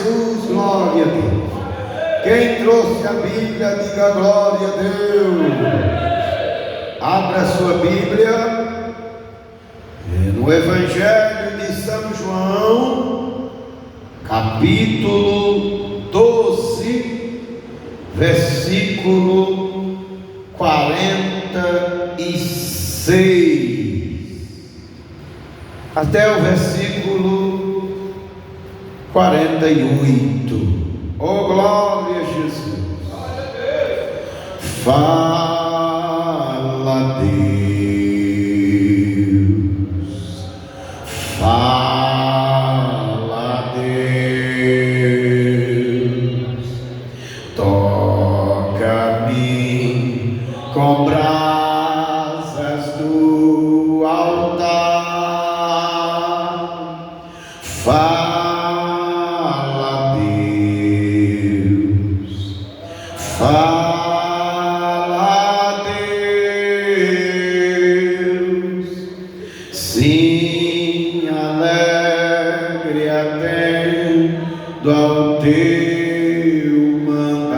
Jesus, glória a Deus. Quem trouxe a Bíblia, diga glória a Deus. Abra a sua Bíblia no Evangelho de São João, capítulo 12, versículo 46, até o versículo 48. Oh, glória a Jesus. Fala, Deus. Fala, Deus. Toca-me com brasas do altar. Fala, Deus. Fala, Deus. Sim, alegre atendo ao teu mandar.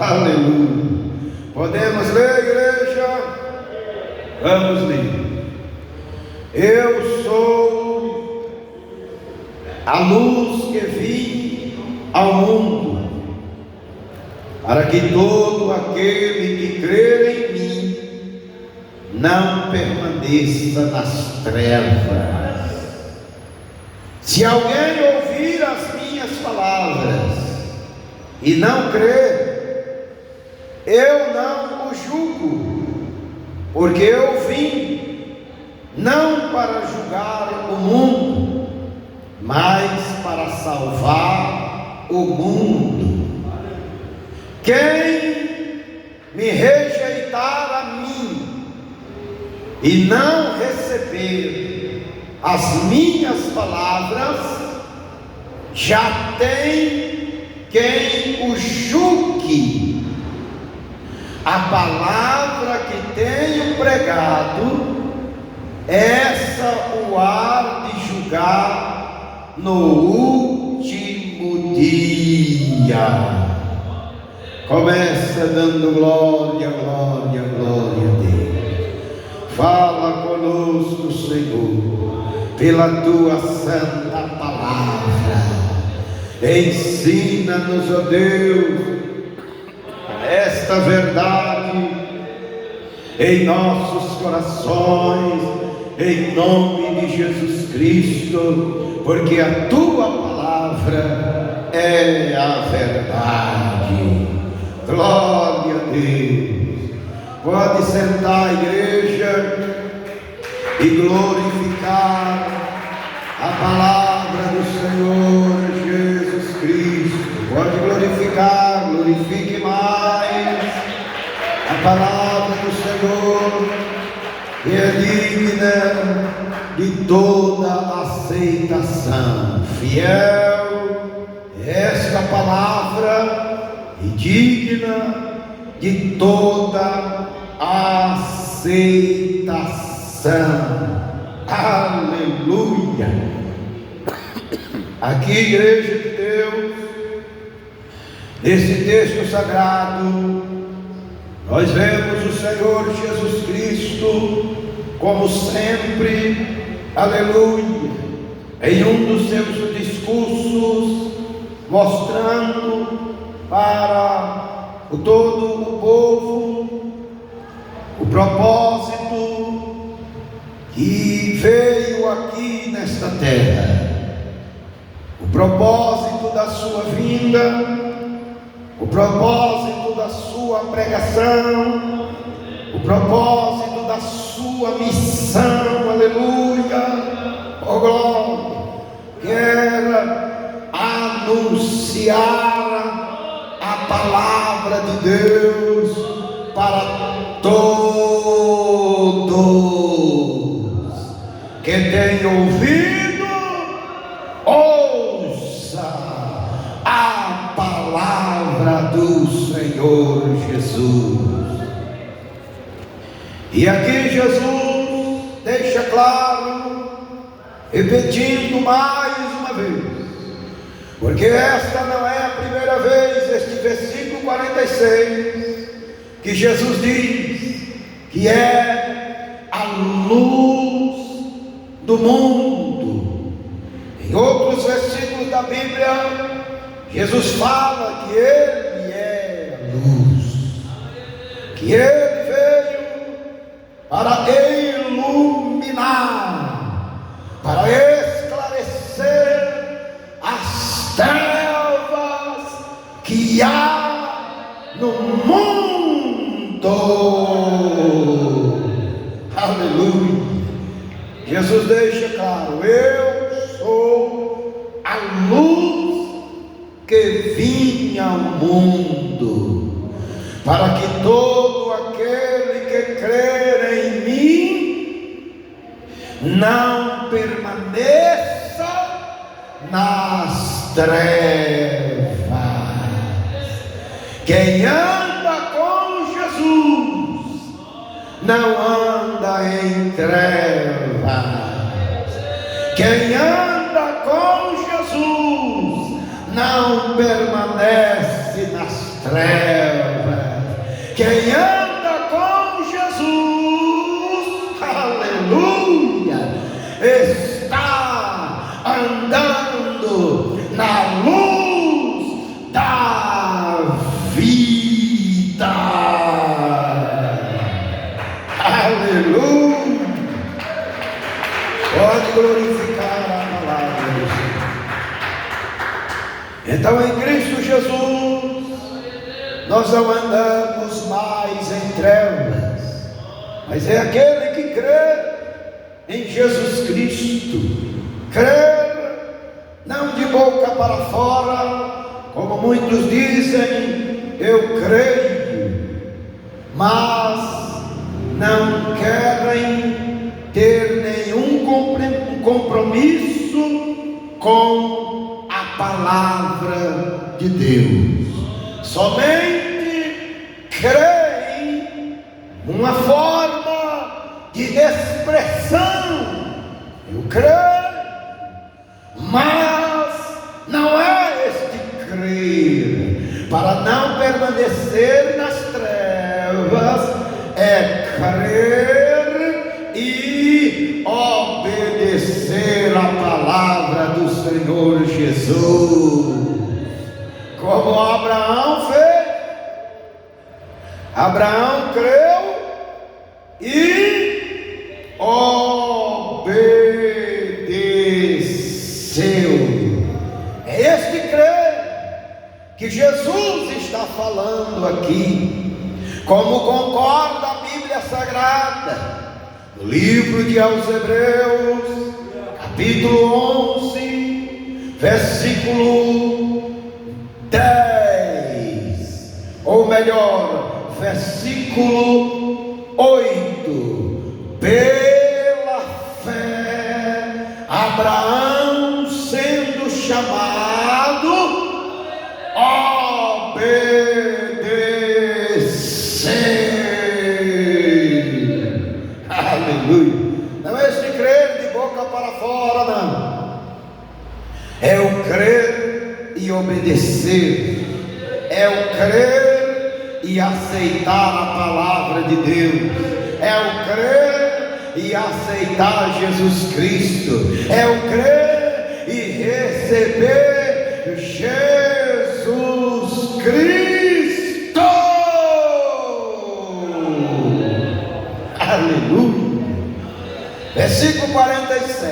Aleluia. Podemos ler, igreja? Vamos ler. Eu sou a luz que vim ao mundo, para que todo aquele que crer em mim não permaneça nas trevas. Se alguém ouvir as minhas palavras e não crer, eu não o julgo, porque eu vim não para julgar o mundo, mas para salvar o mundo. Quem me rejeitar a mim e não receber as minhas palavras, já tem quem o julgue. A palavra que tenho pregado, essa o há de julgar no último dia. Começa dando glória, glória, glória a Deus. Fala conosco, Senhor, pela tua santa palavra. Ensina-nos, ó Deus, esta verdade em nossos corações, em nome de Jesus Cristo, porque a tua palavra é a verdade. Glória a Deus. Pode sentar, igreja, e glorificar a palavra do Senhor Jesus Cristo. Pode glorificar, glorifique mais a palavra do Senhor, que é digna de toda aceitação. Fiel esta palavra e digna de toda aceitação. Aleluia. Aqui, igreja de Deus, nesse texto sagrado, nós vemos o Senhor Jesus Cristo, como sempre, aleluia, em um dos seus discursos, mostrando para todo o povo o propósito que veio aqui nesta terra, o propósito da sua vinda, o propósito da sua pregação, o propósito da sua missão, aleluia, oh glória, que era anunciar a palavra de Deus para todos que têm ouvido, ouça a palavra do Senhor Jesus. E aqui Jesus deixa claro, repetindo mais uma uma vez, porque esta não é a primeira vez, este versículo 46, que Jesus diz que é a luz do mundo. Em outros versículos da Bíblia, Jesus fala que Ele é a luz, que Ele veio para iluminar, para esclarecer as trevas que há no mundo. Aleluia. Jesus deixa claro: eu sou a luz que vinha ao mundo, para que todo aquele que crer em mim não permaneça nas trevas. Quem anda com Jesus não anda em trevas. Quem anda com Jesus não permanece nas trevas. Quem anda com Jesus, aleluia, está andando na luz da vida. Aleluia. Pode glorificar a palavra do Senhor. Então, em Cristo Jesus, nós não andamos mais em trevas, mas é aquele que crê em Jesus Cristo. Crer não de boca para fora, como muitos dizem, eu creio, mas não querem ter nenhum compromisso com a palavra de Deus. Somente creem uma forma de expressão. Eu creio, mas não é este crer para não permanecer nas trevas, é crer e obedecer a palavra do Senhor Jesus. Como Abraão fez. Abraão creu e obedeceu. É este crer que Jesus está falando aqui, como concorda a Bíblia Sagrada, no livro de aos Hebreus, capítulo 11, versículo 10, ou melhor, versículo 8: pela fé, Abraão, sendo chamado, obedeceu. Aleluia. Não é esse crer de boca para fora, não. É o crer e obedecer. É o crer e aceitar a palavra de Deus. É o crer e aceitar Jesus Cristo. É o crer e receber Jesus Cristo. Aleluia. Versículo 47: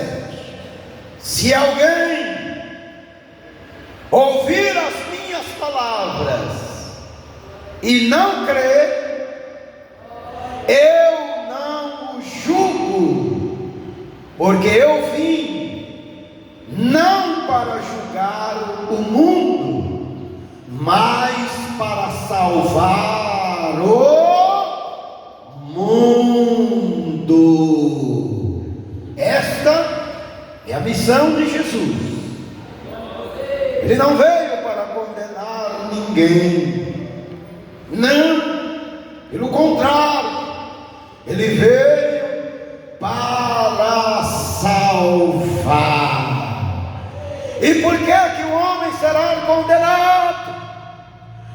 se alguém ouvir as minhas palavras e não crer, eu não o julgo, porque eu vim não para julgar o mundo, mas para salvar o mundo. Esta é a missão de Jesus. Ele não veio para condenar ninguém, não, pelo contrário, ele veio para salvar. E por que que o homem será condenado?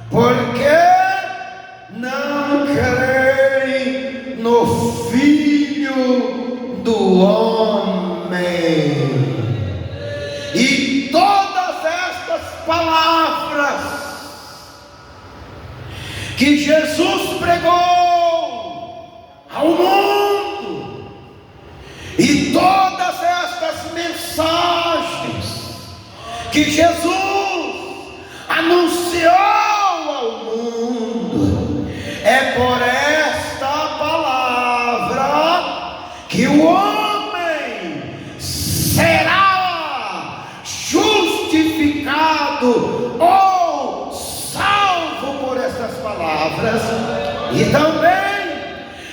Porque não creem no Filho do Homem. E todas estas palavras que Jesus pregou ao mundo, e todas estas mensagens que Jesus anunciou ao mundo, é por esta palavra que o homem será justificado ou salvo por estas palavras. E também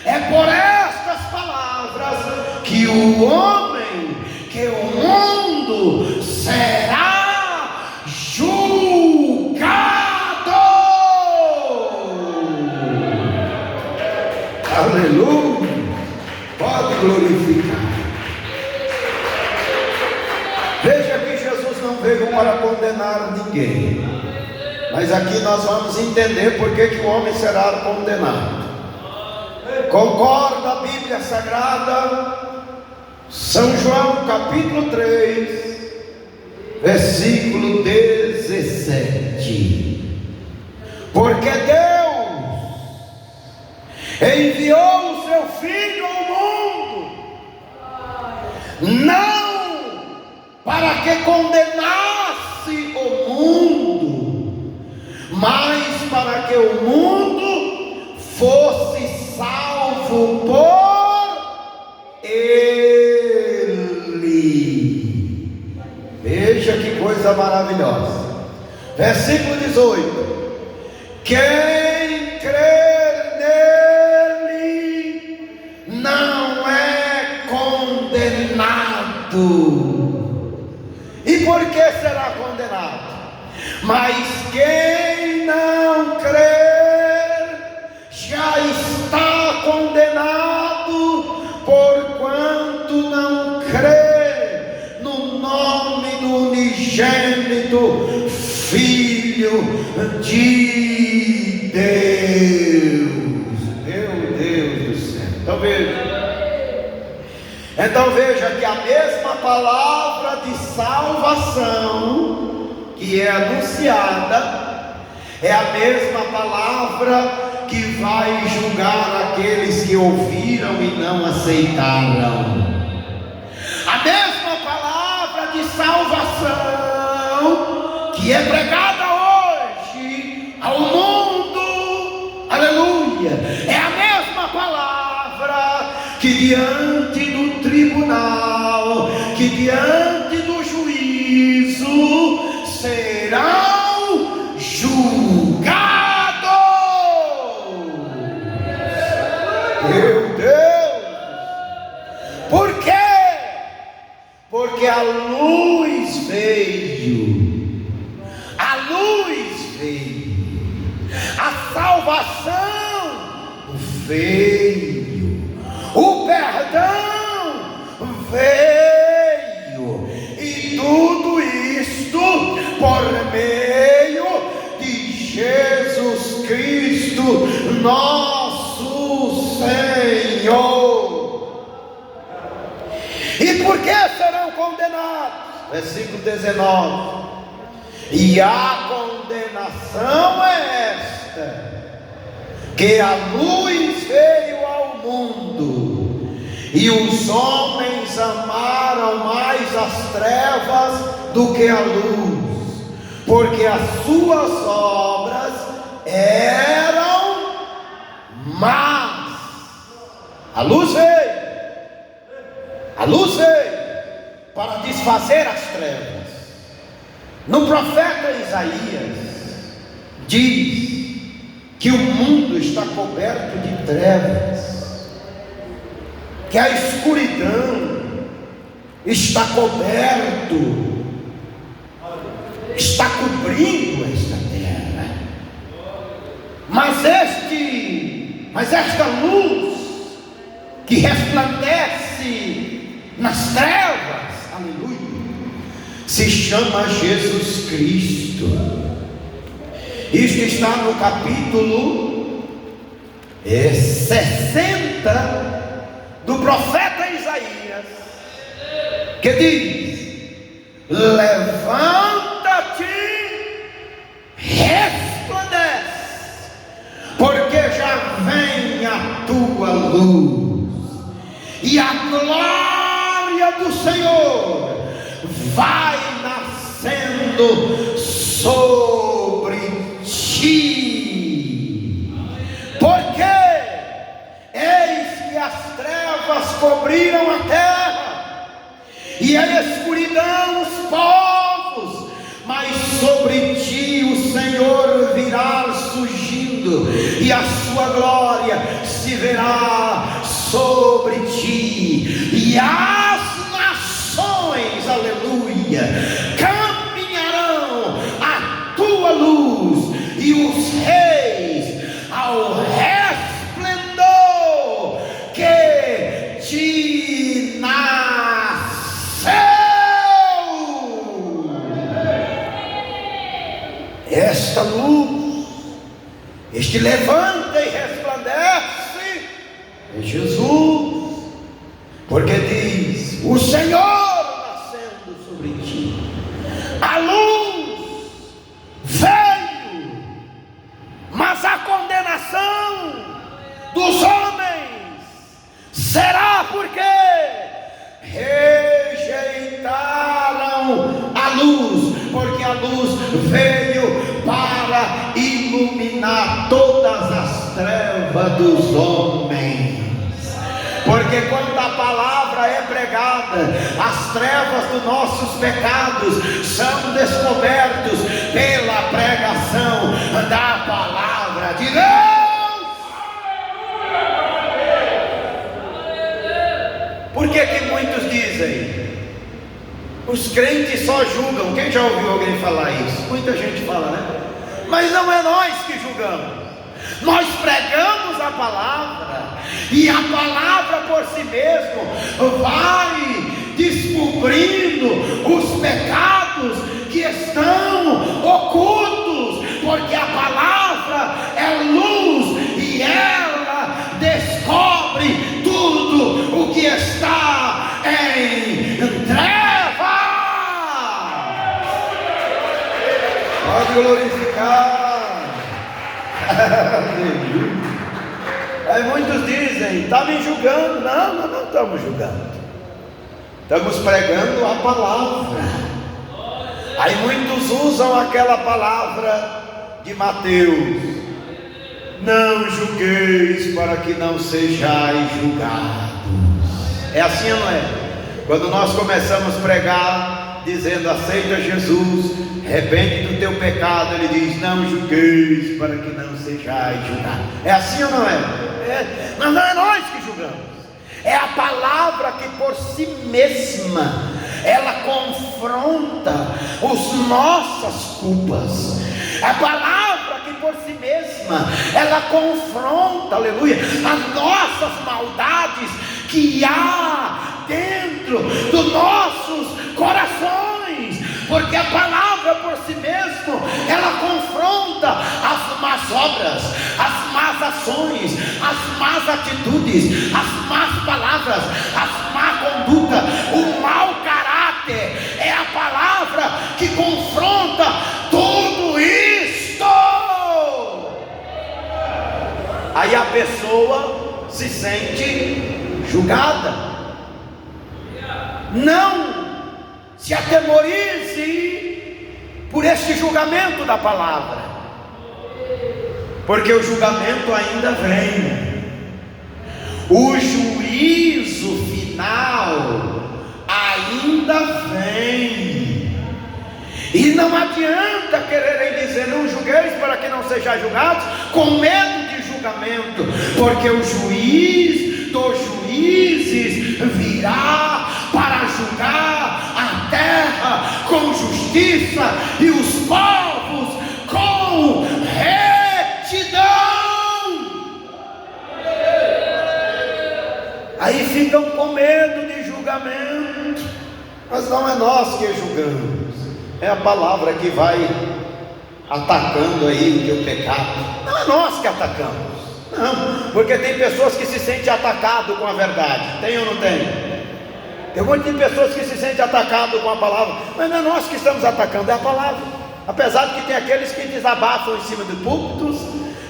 é por estas palavras que o homem, que o mundo será julgado. Aleluia! Pode glorificar. Veja que Jesus não veio para condenar ninguém, mas aqui nós vamos entender por que o homem será condenado. Concorda a Bíblia Sagrada, São João capítulo 3, versículo 17. Porque Deus enviou o seu Filho ao mundo, não para que condenasse o mundo, mas para que o mundo fosse salvo por Ele. Veja que coisa maravilhosa. Versículo 18: quem crer nele não é condenado. E por que será condenado? Mas quem não crer já está condenado, porquanto não crê no nome do unigênito Filho de Deus. Meu Deus do céu. Então veja que a mesma palavra de salvação que é anunciada é a mesma palavra que vai julgar aqueles que ouviram e não aceitaram. A mesma palavra de salvação que é pregada hoje ao mundo, aleluia, é a mesma palavra que diante do tribunal, que diante do juízo serão julgados. Meu Deus! Por quê? Porque a luz veio, a luz veio, a salvação veio, o perdão veio, e tudo isto por meio de Jesus Cristo, nosso Senhor. E por que serão condenados? Versículo 19: e a condenação é esta, que a luz veio ao mundo, e os homens amaram mais as trevas do que a luz, porque as suas obras eram más. A luz veio para desfazer as trevas. No profeta Isaías diz que o mundo está coberto de trevas, que a escuridão está coberto, está cobrindo esta terra. Mas esta luz que resplandece nas trevas, aleluia, se chama Jesus Cristo. Isto está no capítulo 60 do profeta Isaías, que diz: levanta-te, resplandece, porque já vem a tua luz, e a glória do Senhor vai nascendo sobre ti. Porque eis que as trevas cobriram a terra, e a escuridão os povos, mas sobre ti o Senhor virá surgindo, e a sua glória se verá sobre ti, e as nações, aleluia, caminharão à tua luz, e os reis ao resplendor que te nasceu. Esta luz, este levanta e resplandece, é Jesus, porque diz: o Senhor nascendo sobre ti, a luz veio, mas a condenação dos homens será porque rejeitaram a luz, porque a luz veio para iluminar todas as trevas dos homens. Porque quando a palavra é pregada, as trevas dos nossos pecados são descobertos pela pregação da palavra de Deus. Por que que muitos dizem: os crentes só julgam? Quem já ouviu alguém falar isso? Muita gente fala, né? Mas não é nós que julgamos. Nós pregamos a palavra, e a palavra por si mesmo vai descobrindo os pecados que estão ocultos, porque a palavra é luz, e ela descobre tudo o que está em trevas. Pode glorificar. Aí muitos dizem: está me julgando. Não, nós não estamos julgando, estamos pregando a palavra. Aí muitos usam aquela palavra de Mateus: não julgueis para que não sejais julgados. É assim ou não é? Quando nós começamos a pregar dizendo: aceita Jesus, arrepende do teu pecado, ele diz: não julgueis para que não sejais julgados. É assim ou não é? Mas não é nós que julgamos, é a palavra que por si mesma ela confronta as nossas culpas. A palavra que por si mesma ela confronta, aleluia, as nossas maldades que há dentro dos nossos corações. Porque a palavra por si mesmo ela confronta as más obras, as más ações, as más atitudes, as más palavras, as má conduta, o mau caráter. É a palavra que confronta tudo isto. Aí a pessoa se sente julgada. Não se atemorize por este julgamento da palavra, porque o julgamento ainda vem, o juízo final ainda vem. E não adianta quererem dizer: não julgueis para que não sejais julgados, com medo de julgamento, porque o juiz dos juízes virá para julgar a terra com justiça e os povos com retidão. Aí ficam com medo de julgamento, mas não é nós que julgamos, É a palavra que vai atacando aí o teu pecado. Não é nós que atacamos, não, porque tem pessoas que se sentem atacadas com a verdade. Tem ou não tem? Tem um monte de pessoas que se sentem atacadas com a palavra, mas não é nós que estamos atacando, é a palavra. Apesar de que tem aqueles que desabafam em cima de púlpitos,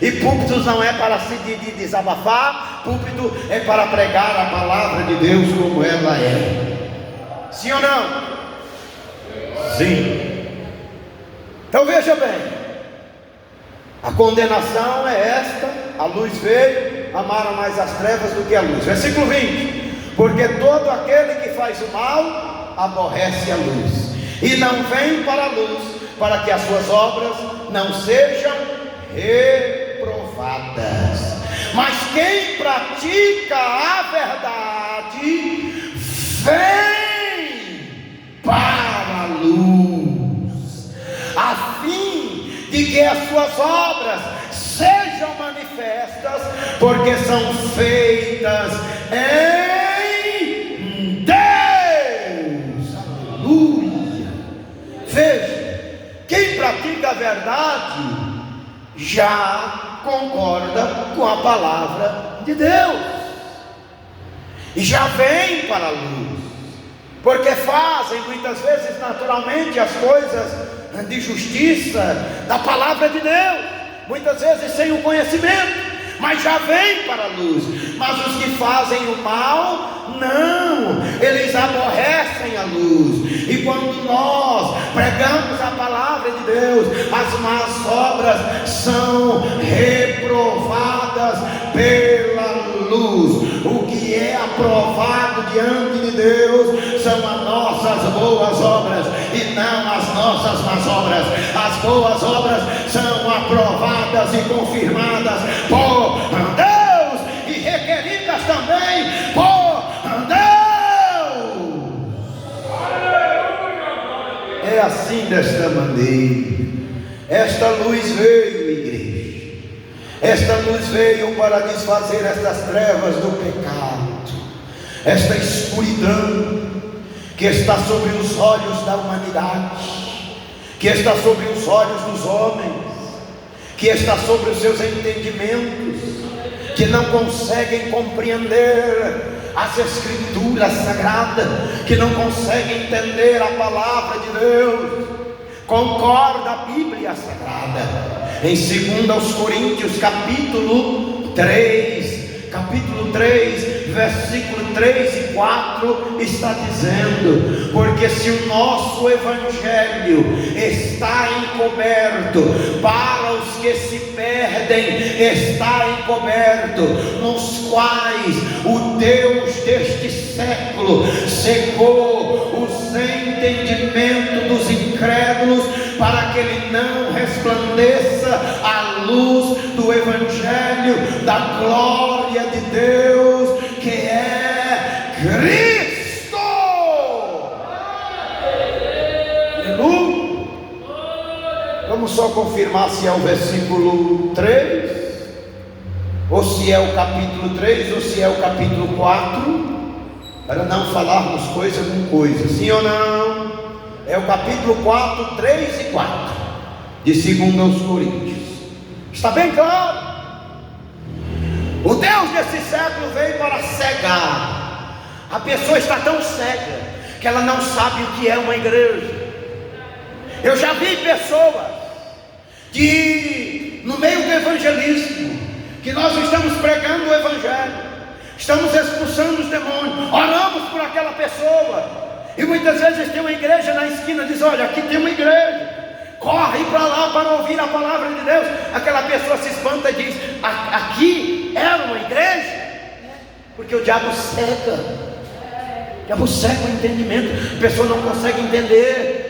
e púlpitos não é para se desabafar, púlpito é para pregar a palavra de Deus como ela é. Sim ou não? Sim. Então veja bem, a condenação é esta: a luz veio, amaram mais as trevas do que a luz. Versículo 20: porque todo aquele que faz o mal aborrece a luz, e não vem para a luz, para que as suas obras não sejam reprovadas. Mas quem pratica a verdade vem para a luz, a fim de que as suas obras sejam manifestas, porque são feitas em Deus. Aleluia. Veja, quem pratica a verdade já concorda com a palavra de Deus e já vem para a luz, porque fazem muitas vezes naturalmente as coisas de justiça da palavra de Deus, muitas vezes sem o conhecimento, mas já vem para a luz. Mas os que fazem o mal, não, eles aborrecem a luz. E quando nós pregamos a palavra de Deus, as más obras são reprovadas pela luz. O que é aprovado diante de Deus são as nossas boas obras e não as nossas más obras. As boas obras são aprovadas e confirmadas por Deus e requeridas também por Deus. É assim, desta maneira, esta luz veio, igreja. Esta luz veio para desfazer estas trevas do pecado, esta escuridão que está sobre os olhos da humanidade, que está sobre os olhos dos homens, que está sobre os seus entendimentos, que não conseguem compreender as Escrituras Sagradas, que não conseguem entender a palavra de Deus. Concorda a Bíblia Sagrada em 2 Coríntios capítulo 3, versículo 3 e 4 está dizendo: porque se o nosso evangelho está encoberto, para os que se perdem está encoberto, nos quais o Deus deste século cegou os entendimentos dos incrédulos, para que ele não resplandeça a luz do evangelho da glória de Deus, que é Cristo. Aleluia. Vamos só confirmar se é o versículo 3, ou se é o capítulo 3, ou se é o capítulo 4, para não falarmos coisa com coisa. Sim ou não? É o capítulo 4, 3 e 4 de 2 Coríntios. Está bem claro? O Deus desse século veio para cegar. A pessoa está tão cega que ela não sabe o que é uma igreja. Eu já vi pessoas que no meio do evangelismo, que nós estamos pregando o evangelho, estamos expulsando os demônios, oramos por aquela pessoa, e muitas vezes tem uma igreja na esquina, diz: olha, aqui tem uma igreja, corre para lá para ouvir a palavra de Deus. Aquela pessoa se espanta e diz: aqui era uma igreja? Porque o diabo cega, o entendimento, a pessoa não consegue entender.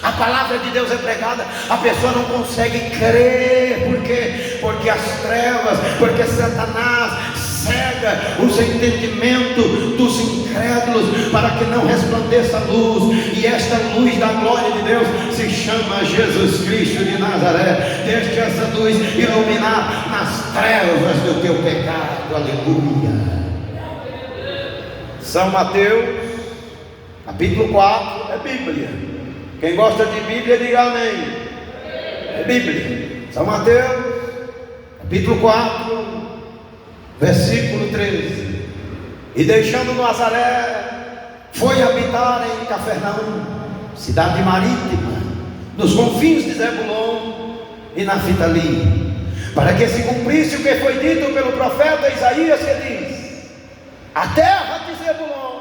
A palavra de Deus é pregada, a pessoa não consegue crer. Por quê? Porque as trevas, porque Satanás cega os entendimentos dos incrédulos, para que não resplandeça a luz. E esta luz da glória de Deus se chama Jesus Cristo de Nazaré. Deixe essa luz iluminar nas trevas do teu pecado. Aleluia. São Mateus capítulo 4 é Bíblia. Quem gosta de Bíblia, diga amém. É Bíblia. São Mateus, capítulo 4, versículo 13. E deixando Nazaré, foi habitar em Cafarnaum, cidade marítima, nos confins de Zebulon e Naftali, para que se cumprisse o que foi dito pelo profeta Isaías, que diz: a terra de Zebulon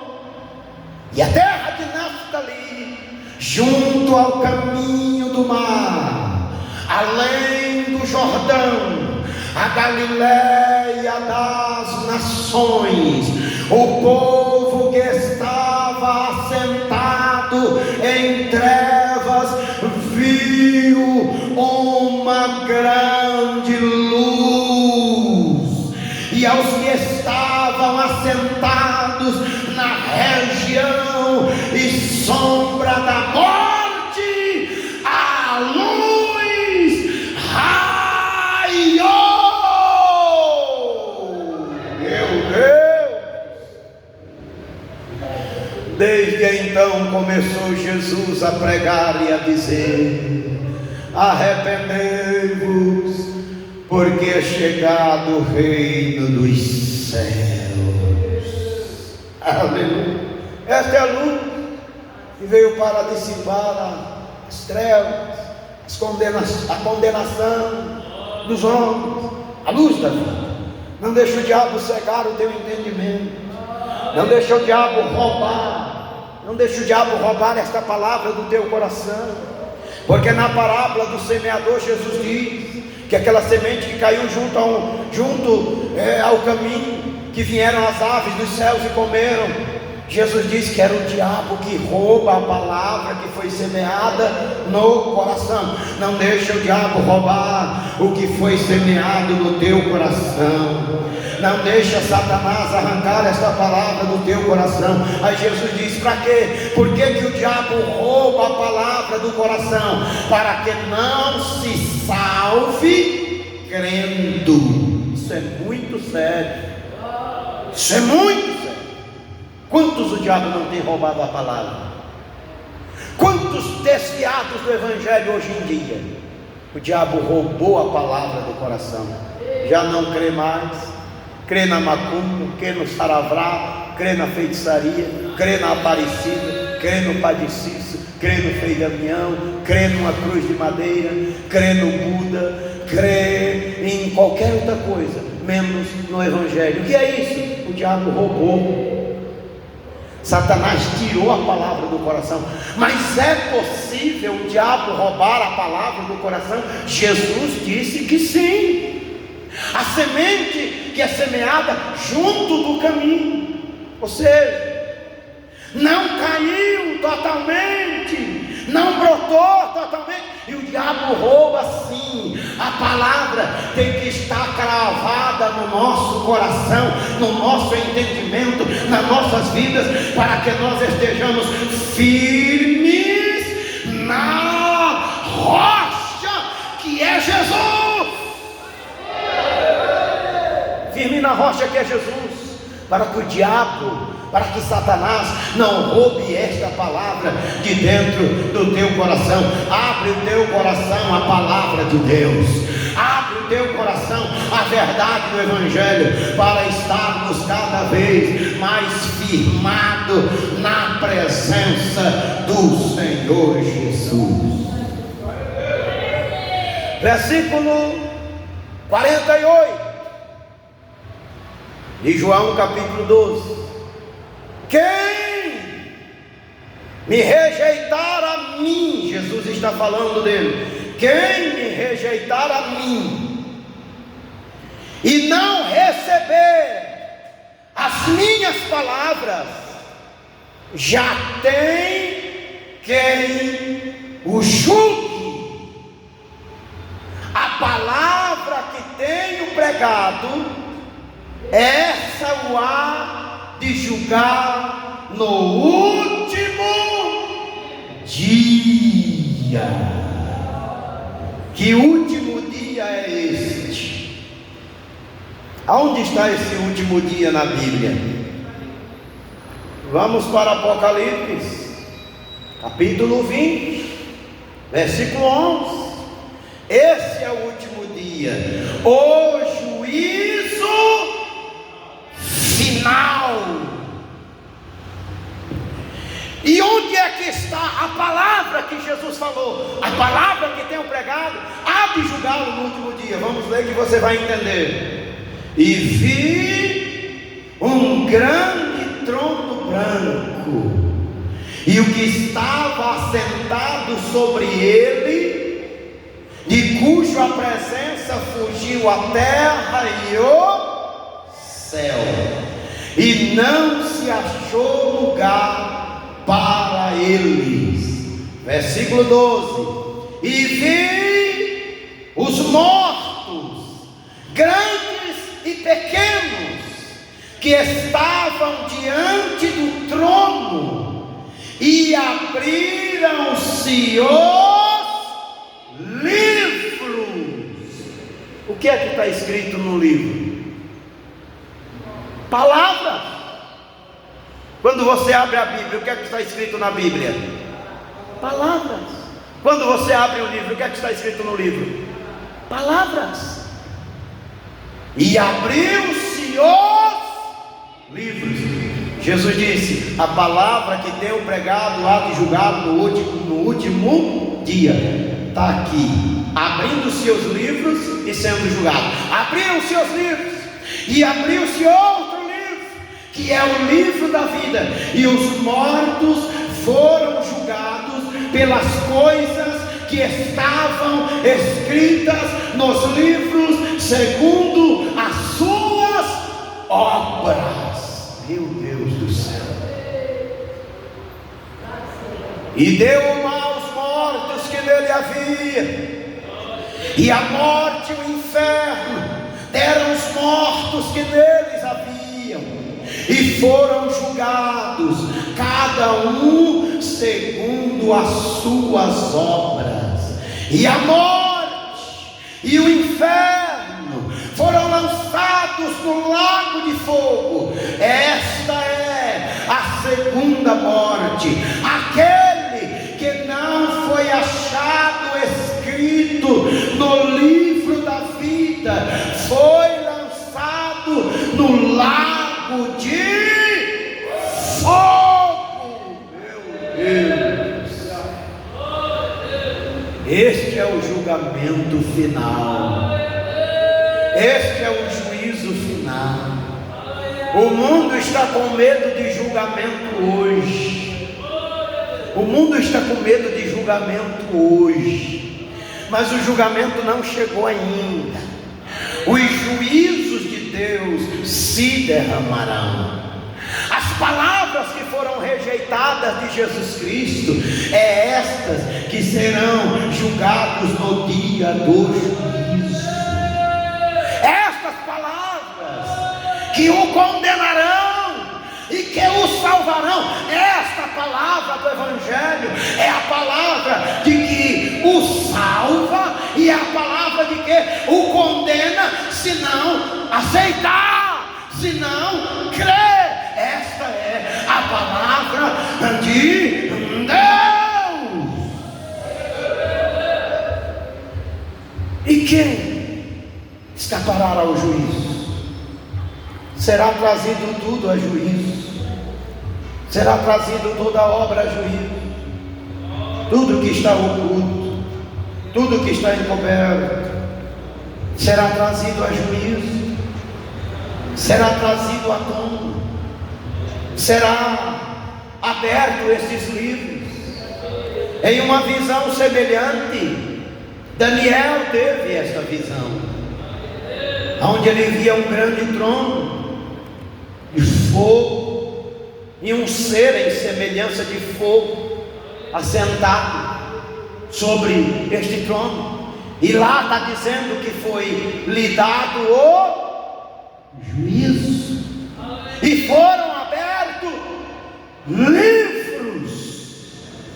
e a terra de Naftali, junto ao caminho do mar, além do Jordão, a Galiléia das nações, o povo que estava assentado em trevas viu uma grande luz, e aos que estavam assentados na região e sombra da morte, a luz raiou. Meu Deus! Desde então começou Jesus a pregar e a dizer: arrependei-vos, porque é chegado o reino dos céus. Aleluia. Esta é a luz que veio para dissipar as trevas, a condenação dos homens, a luz da vida. Não deixa o diabo cegar o teu entendimento, não deixa o diabo roubar, não deixa o diabo roubar esta palavra do teu coração, porque na parábola do semeador Jesus diz que aquela semente que caiu junto ao caminho, que vieram as aves dos céus e comeram, Jesus disse que era o diabo que rouba a palavra que foi semeada no coração. Não deixa o diabo roubar o que foi semeado no teu coração. Não deixa Satanás arrancar esta palavra do teu coração. Aí Jesus diz: para quê? Por que o diabo rouba a palavra do coração? Para que não se salve crendo. Isso é muito sério. Isso é muito sério. Quantos o diabo não tem roubado a palavra? Quantos desviados do evangelho hoje em dia o diabo roubou a palavra do coração? Já não crê mais, crê na macumba, crê no saravrá, crê na feitiçaria, crê na Aparecida, crê no Padre Cícero, crê no Frei Damião, crê numa cruz de madeira, crê no Buda, crê em qualquer outra coisa, menos no evangelho. O que é isso? O diabo roubou. Satanás tirou a palavra do coração. Mas é possível o diabo roubar a palavra do coração? Jesus disse que sim. A semente que é semeada junto do caminho, ou seja, não caiu totalmente, não brotou totalmente, e o diabo rouba sim. A palavra tem que estar cravada no nosso coração, no nosso entendimento, nas nossas vidas, para que nós estejamos firmes na rocha que é Jesus. Firme na rocha que é Jesus, para que o diabo, para que Satanás não roube esta palavra de dentro do teu coração. Abre o teu coração à palavra de Deus, abre o teu coração à verdade do evangelho, para estarmos cada vez mais firmados na presença do Senhor Jesus. Versículo 48 de João capítulo 12: quem me rejeitar a mim, Jesus está falando dele, quem me rejeitar a mim e não receber as minhas palavras, já tem quem o julgue. A palavra que tenho pregado, essa o há de julgar no último dia. Que último dia é este? Aonde está esse último dia na Bíblia? Vamos para Apocalipse, capítulo 20. Versículo 11: esse é o último dia, o juízo final. E onde é que está a palavra que Jesus falou? A palavra que tenho pregado, há de julgá-lo no último dia. Vamos ler que você vai entender. E vi um grande trono branco, e o que estava assentado sobre ele, de cuja presença fugiu a terra e o céu, e não se achou lugar para eles. Versículo 12: e vi os mortos, grandes e pequenos, que estavam diante do trono, e abriram-se os livros. O que é que está escrito no livro? Palavras. Quando você abre a Bíblia, o que é que está escrito na Bíblia? Palavras. Quando você abre o livro, o que é que está escrito no livro? Palavras. E abriu-se os livros. Jesus disse: a palavra que tenho pregado há de julgá-lo no último dia. Está aqui, abrindo-se os livros e sendo julgado. Abriram-se os livros, e abriu-se outro livro, que é o livro da vida, e os mortos foram julgados pelas coisas que estavam escritas nos livros, segundo as suas obras. Meu Deus do céu. E deu aos mortos que nele havia, e a morte e o inferno deram os mortos que neles haviam, e foram julgados, cada um segundo as suas obras. E a morte e o inferno foram lançados no lago de fogo. Esta é a segunda morte. Aquele que não foi achado escrito no livro da vida foi lançado no lago de fogo. Meu Deus! Este é o julgamento final. Este é o juízo final. O mundo está com medo de julgamento hoje. O mundo está com medo de julgamento hoje. Mas o julgamento não chegou ainda. Os juízos de Deus se derramarão. As palavras que foram rejeitadas de Jesus Cristo é estas que serão julgados no dia do juízo. Estas palavras que o condenarão e que o salvarão. Esta palavra do Evangelho é a palavra de que o salva e é a palavra de que o condena se não aceitar, se não crer. Esta é a palavra de Deus. E quem escapará ao juízo? Será trazido tudo a juízo. Será trazido toda a obra a juízo. Tudo que está oculto, tudo que está encoberto, será trazido a juízo. Será trazido à tona. Será aberto esses livros. Em uma visão semelhante, Daniel teve esta visão, onde ele via um grande trono de fogo e um ser em semelhança de fogo assentado sobre este trono. E lá está dizendo que foi lhe dado o juízo, e foram abertos livros.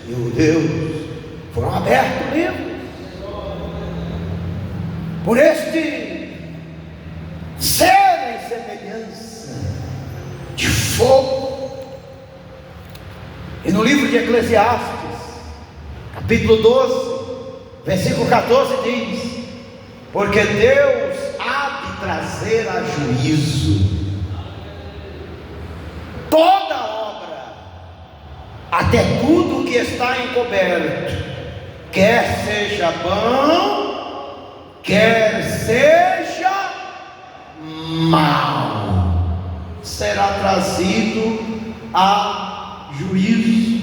Meu Deus, foram abertos livros por este ser em semelhança de fogo. E no livro de Eclesiastes, capítulo 12, Versículo 14 diz: porque Deus há de trazer a juízo toda obra, até tudo que está encoberto, quer seja bom, quer seja mal, será trazido a juízo.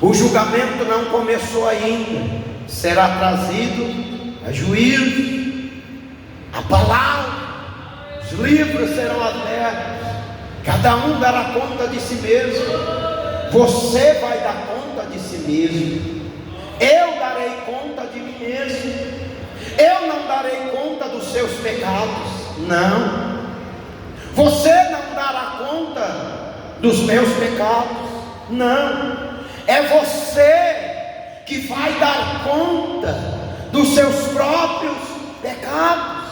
O julgamento não começou ainda, será trazido a juízo. A palavra, os livros serão abertos, cada um dará conta de si mesmo. Você vai dar conta de si mesmo, eu darei conta de mim mesmo. Eu não darei conta dos seus pecados, não. Você não dará conta dos meus pecados, não. É você que vai dar conta dos seus próprios pecados.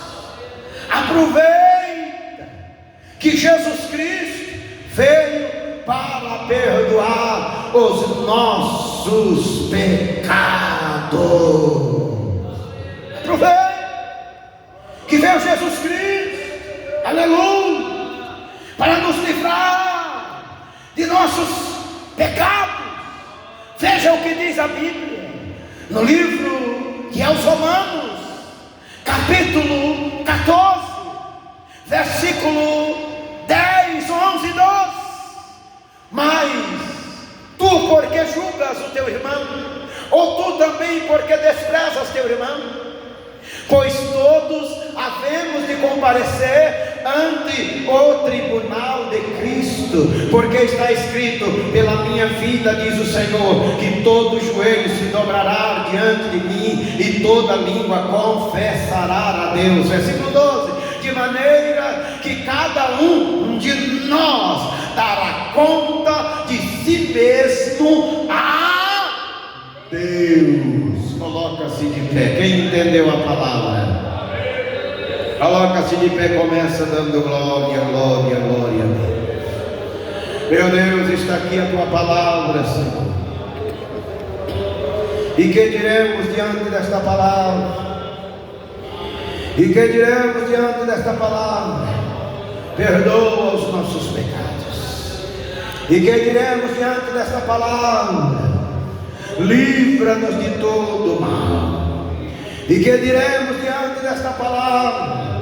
Aproveita que Jesus Cristo veio para perdoar os nossos pecados. Aproveita que veio Jesus Cristo, aleluia, para nos livrar de nossos pecados. Veja o que diz a Bíblia no livro de aos Romanos, capítulo 14, versículo 10, 11 e 12. Mas tu porque julgas o teu irmão, ou tu também porque desprezas teu irmão? Pois todos havemos de comparecer ante o tribunal de Cristo, porque está escrito: pela minha vida, diz o Senhor, que todo joelho se dobrará diante de mim e toda língua confessará a Deus. Versículo 12: de maneira que cada um de nós dará conta de si mesmo a Deus. Coloca-se de pé, quem entendeu a palavra? Coloca-se de pé, começa dando glória, glória, glória. Meu Deus, está aqui a tua palavra, Senhor. E que diremos diante desta palavra? E que diremos diante desta palavra? Perdoa os nossos pecados. E que diremos diante desta palavra? Livra-nos de todo mal. E que diremos diante desta palavra?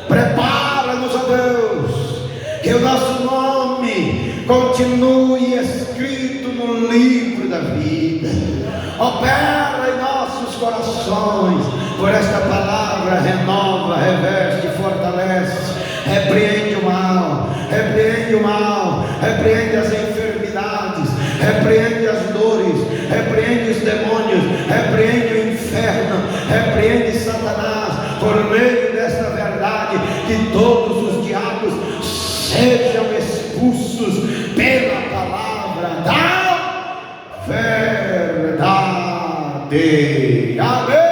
Prepara-nos, ó Deus, que o nosso nome continue escrito no livro da vida. Opera em nossos corações, por esta palavra renova, reveste, fortalece, repreende o mal, repreende o mal, repreende as enfermidades, repreende as dores, repreende os demônios, repreende o inferno, repreende Satanás, por meio desta verdade, que todos os diabos sejam expulsos pela palavra da verdade. Amém.